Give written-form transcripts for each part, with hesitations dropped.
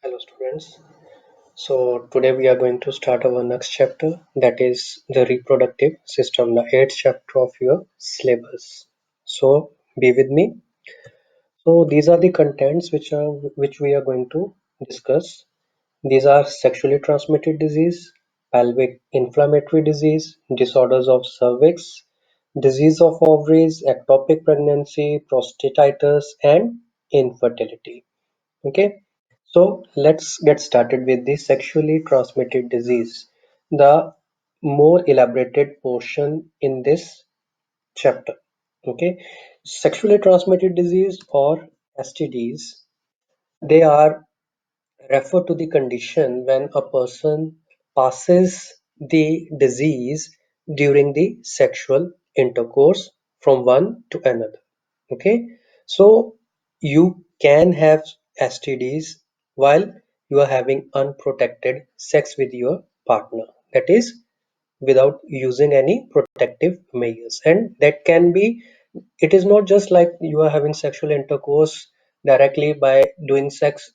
Hello students. So today we are going to start our next chapter, that is the reproductive system, the eighth chapter of your syllabus. So be with me. So these are the contents which we are going to discuss. These are sexually transmitted disease, pelvic inflammatory disease, disorders of cervix, disease of ovaries, ectopic pregnancy, prostatitis, and infertility. Okay, so let's get started with the sexually transmitted disease, the more elaborated portion in this chapter. Okay, sexually transmitted disease or STDs, they are refer to the condition when a person passes the disease during the sexual intercourse from one to another. Okay, so you can have STDs while you are having unprotected sex with your partner, that is without using any protective measures. And that can be, it is not just like you are having sexual intercourse directly by doing sex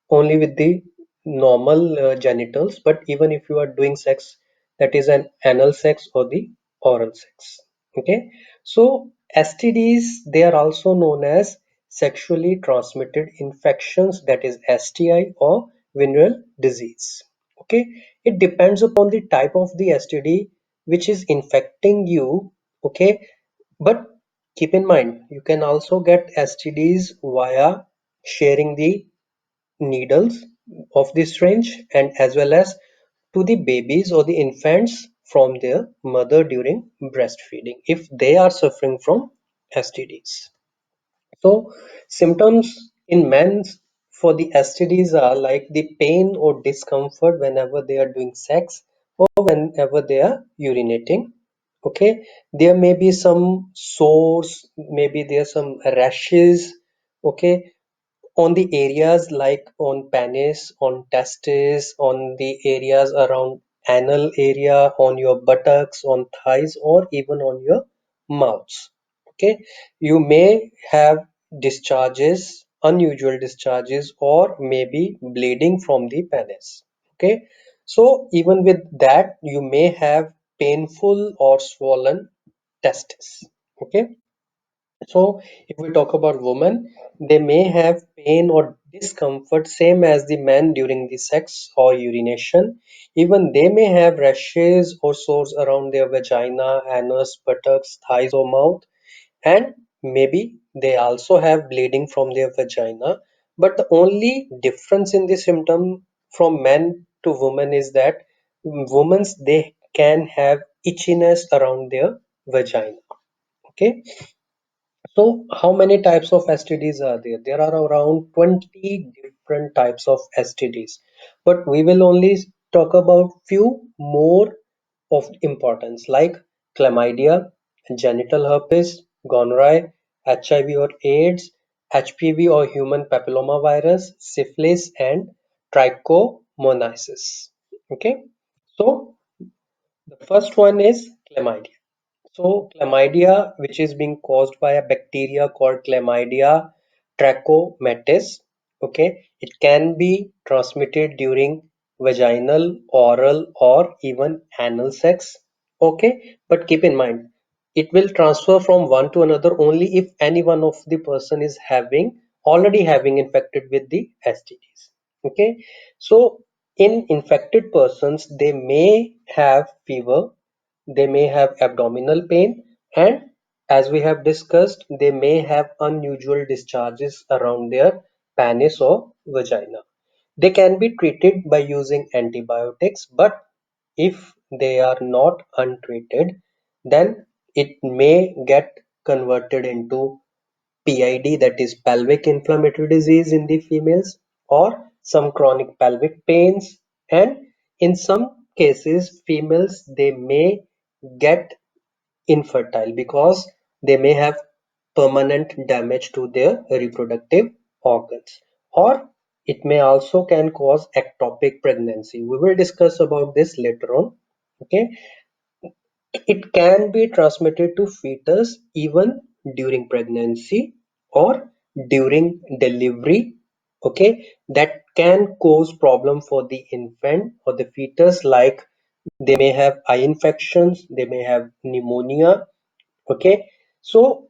only with the normal genitals, but even if you are doing sex that is an anal sex or the oral sex. Okay, so STDs, they are also known as sexually transmitted infections, that is STI or venereal disease. Okay, it depends upon the type of the STD which is infecting you. Okay, but keep in mind you can also get STDs via sharing the needles of this range, and as well as to the babies or the infants from their mother during breastfeeding if they are suffering from STDs. So symptoms in men for the STDs are like the pain or discomfort whenever they are doing sex or whenever they are urinating. Okay, there may be some sores, maybe there are some rashes. Okay, on the areas like on penis, on testes, on the areas around anal area, on your buttocks, on thighs, or even on your mouths. Okay, you may have discharges, unusual discharges, or maybe bleeding from the penis. Okay, so even with that, you may have painful or swollen testes. Okay, so if we talk about women, they may have pain or discomfort same as the men during the sex or urination. Even they may have rashes or sores around their vagina, anus, buttocks, thighs or mouth, and maybe they also have bleeding from their vagina. But the only difference in the symptom from men to women is that women's, they can have itchiness around their vagina. Okay, so how many types of STDs are there? There are around 20 different types of STDs, but we will only talk about few more of importance like chlamydia, genital herpes, gonorrhea, HIV or AIDS, HPV or human papillomavirus, syphilis, and trichomoniasis. Okay, so the first one is chlamydia. So chlamydia, which is being caused by a bacteria called Chlamydia trachomatis, okay, it can be transmitted during vaginal, oral, or even anal sex. Okay, but keep in mind, it will transfer from one to another only if any one of the person is already having infected with the STDs. Okay, so in infected persons, they may have fever, they may have abdominal pain, and as we have discussed, they may have unusual discharges around their penis or vagina. They can be treated by using antibiotics, but if they are not untreated, then it may get converted into PID, that is pelvic inflammatory disease in the females, or some chronic pelvic pains, and in some cases females, they may get infertile because they may have permanent damage to their reproductive organs, or it may also can cause ectopic pregnancy. We will discuss about this later on. Okay, it can be transmitted to fetus even during pregnancy or during delivery, okay, that can cause problem for the infant or the fetus, like they may have eye infections, they may have pneumonia, okay. So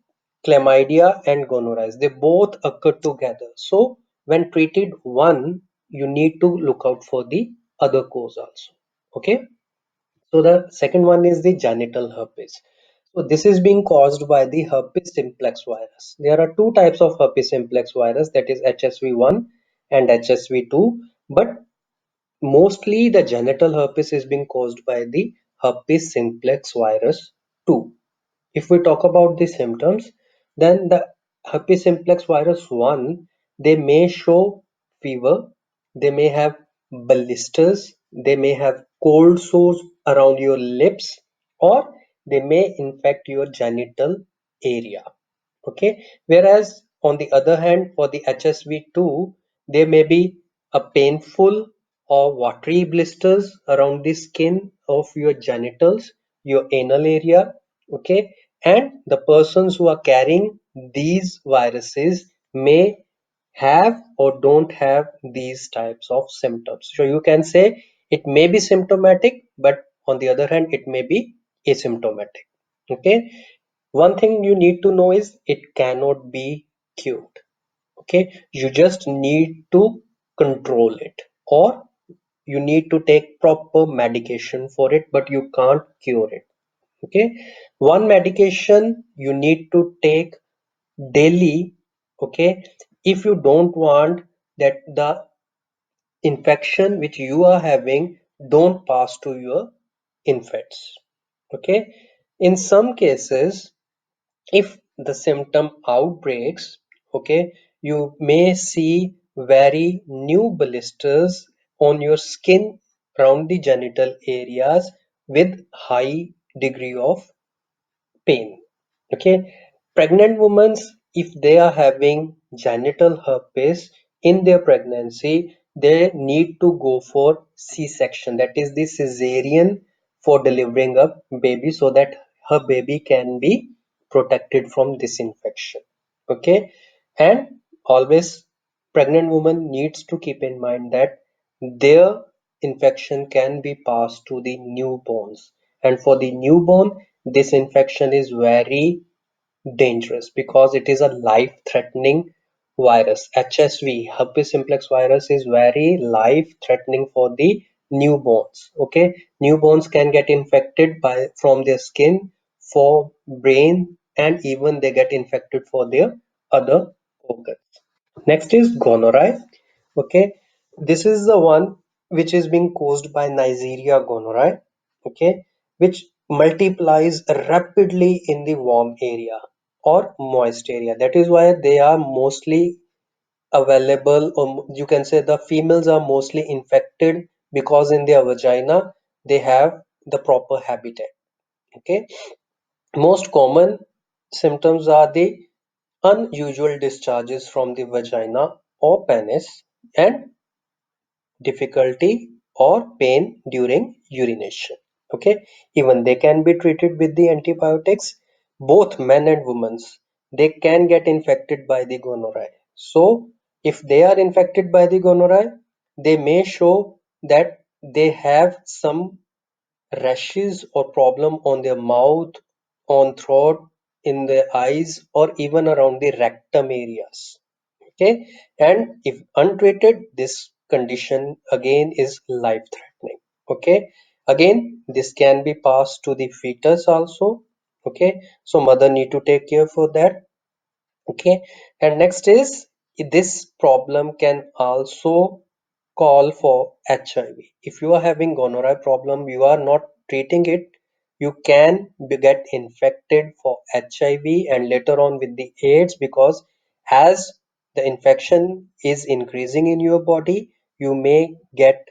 chlamydia and gonorrhea, they both occur together. So when treated one, you need to look out for the other cause also, okay. So the second one is the genital herpes. So this is being caused by the herpes simplex virus. There are two types of herpes simplex virus, that is HSV1 and HSV2, but mostly the genital herpes is being caused by the herpes simplex virus 2. If we talk about the symptoms, then the herpes simplex virus 1, they may show fever, they may have blisters, they may have cold sores around your lips, or they may infect your genital area. Okay, whereas on the other hand, for the HSV2, there may be a painful or watery blisters around the skin of your genitals, your anal area, okay, and the persons who are carrying these viruses may have or don't have these types of symptoms. So you can say it may be symptomatic, but on the other hand, it may be asymptomatic. Okay, one thing you need to know is it cannot be cured. Okay, you just need to control it, or you need to take proper medication for it, but you can't cure it. Okay, one medication you need to take daily, okay, if you don't want that the infection which you are having don't pass to your infants. Okay, in some cases, if the symptom outbreaks, okay, you may see very new blisters on your skin around the genital areas with high degree of pain. Okay, pregnant women, if they are having genital herpes in their pregnancy, they need to go for C-section, that is the cesarean, for delivering a baby so that her baby can be protected from this infection. Okay, and always pregnant woman needs to keep in mind that their infection can be passed to the newborns, and for the newborn this infection is very dangerous because it is a life threatening virus. HSV, herpes simplex virus, is very life threatening for the newborns. Okay, newborns can get infected by from their skin, for brain, and even they get infected for their other organs. Next is gonorrhea. Okay, this is the one which is being caused by Neisseria gonorrhea. Okay, which multiplies rapidly in the warm area or moist area. That is why they are mostly available, or you can say the females are mostly infected because in their vagina they have the proper habitat. Okay, most common symptoms are the unusual discharges from the vagina or penis, and difficulty or pain during urination. Okay, even they can be treated with the antibiotics. Both men and women, they can get infected by the gonorrhea. So if they are infected by the gonorrhea, they may show that they have some rashes or problem on their mouth, on throat, in their eyes, or even around the rectum areas. Okay, and if untreated, this condition again is life threatening. Okay, again this can be passed to the fetus also. Okay, so mother need to take care for that. Okay, and next is, this problem can also call for HIV. If you are having gonorrhea problem, you are not treating it, you can get infected for HIV and later on with the AIDS, because as the infection is increasing in your body, you may get,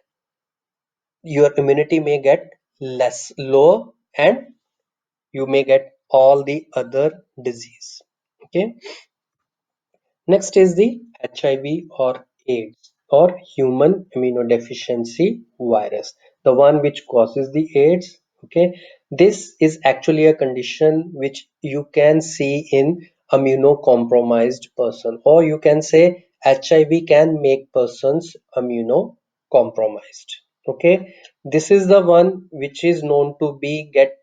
your immunity may get less low, and you may get all the other disease. Okay, next is the HIV or AIDS, or human immunodeficiency virus, the one which causes the AIDS. Okay, this is actually a condition which you can see in immunocompromised person, or you can say HIV can make persons immunocompromised. Okay, this is the one which is known to be get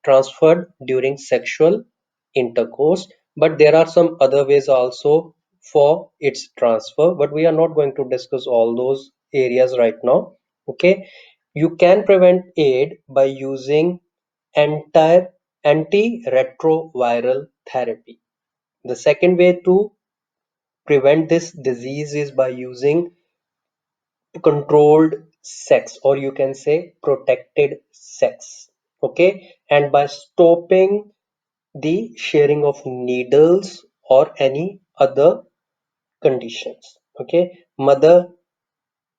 transferred during sexual intercourse, but there are some other ways also for its transfer, but we are not going to discuss all those areas right now. Okay, you can prevent AIDS by using anti antiretroviral therapy. The second way to prevent this disease is by using controlled sex, or you can say protected sex. Okay, and by stopping the sharing of needles or any other conditions. Okay, mother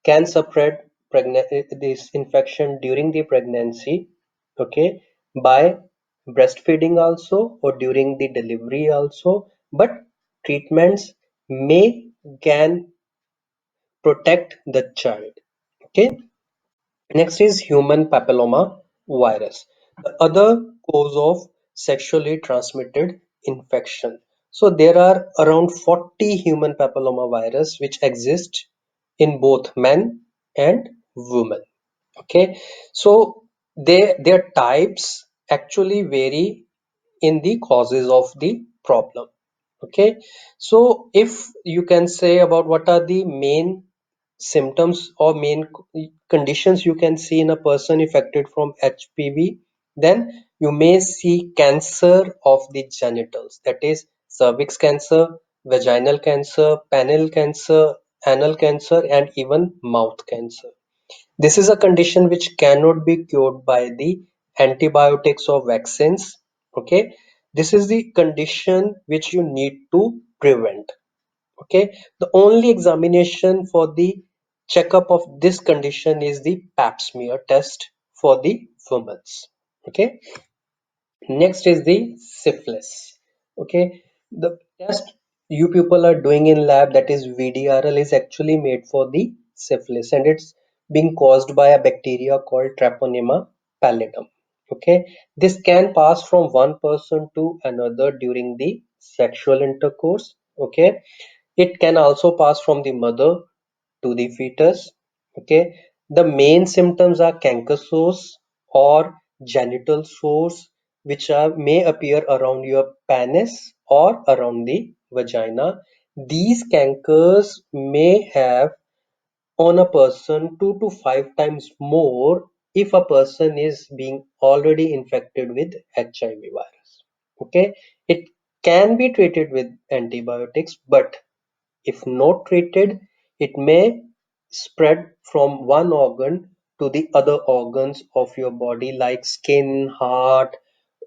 can spread this infection during the pregnancy. Okay, by breastfeeding also or during the delivery also, but treatments may can protect the child. Okay, next is human papilloma virus, the other cause of sexually transmitted infection. So there are around 40 human papilloma virus which exist in both men and women. Okay, so their types actually vary in the causes of the problem. Okay, so if you can say about what are the main symptoms or main conditions you can see in a person affected from HPV, then you may see cancer of the genitals, that is cervix cancer, vaginal cancer, penile cancer, anal cancer, and even mouth cancer. This is a condition which cannot be cured by the antibiotics or vaccines. Okay, this is the condition which you need to prevent. Okay, the only examination for the checkup of this condition is the pap smear test for the women. Okay, next is the syphilis. Okay, the test you people are doing in lab, that is VDRL, is actually made for the syphilis, and it's being caused by a bacteria called Treponema pallidum. Okay, this can pass from one person to another during the sexual intercourse. Okay, it can also pass from the mother to the fetus. Okay, the main symptoms are canker sores or genital sores, which may appear around your penis or around the vagina. These cankers may have on a person 2 to 5 times more if a person is being already infected with HIV virus. Okay, it can be treated with antibiotics, but if not treated, it may spread from one organ to the other organs of your body, like skin, heart,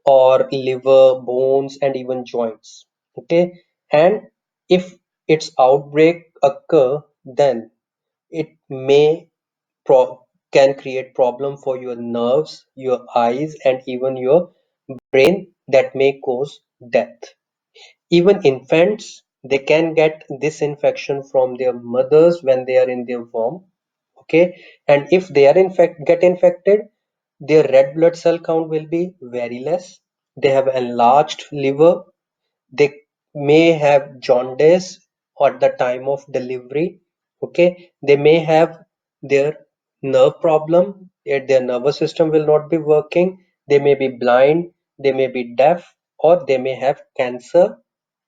or liver, bones, and even joints. Okay, and if its outbreak occur, then it may can create problem for your nerves, your eyes, and even your brain, that may cause death. Even infants, they can get this infection from their mothers when they are in their womb. Okay, and if they are get infected, their red blood cell count will be very less. They have enlarged liver. They may have jaundice at the time of delivery. Okay, they may have their nerve problem. Their nervous system will not be working. They may be blind. They may be deaf, or they may have cancer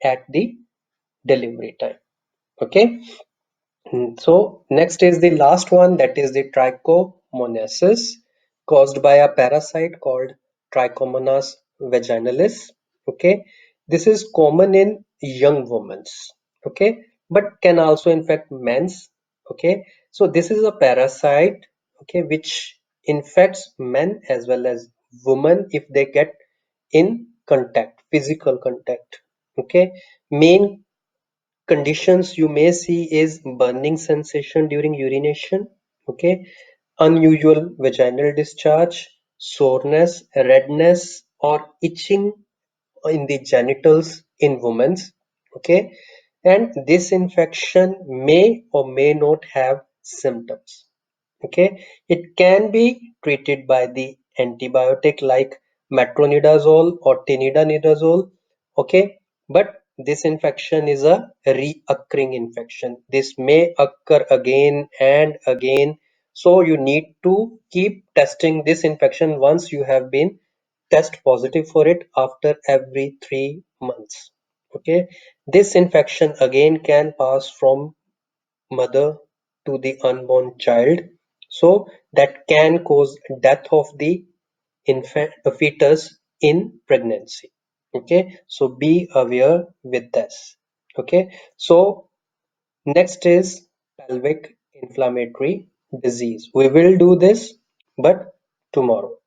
at the delivery time. Okay, so next is the last one, that is the trichomonasis, caused by a parasite called Trichomonas vaginalis. Okay, this is common in young women. Okay, but can also infect men's. Okay, so this is a parasite. Okay, which infects men as well as women if they get in contact, physical contact. Okay, main conditions you may see is burning sensation during urination. Okay, unusual vaginal discharge, soreness, redness, or itching in the genitals in women. Okay, and this infection may or may not have symptoms. Okay, it can be treated by the antibiotic like metronidazole or tinidazole. Okay, but this infection is a reoccurring infection. This may occur again and again. So you need to keep testing this infection once you have been test positive for it after every 3 months. Okay, this infection again can pass from mother to the unborn child, so that can cause death of the infant fetus in pregnancy. Okay, so be aware with this. Okay, so next is pelvic inflammatory disease. We will do this, but tomorrow.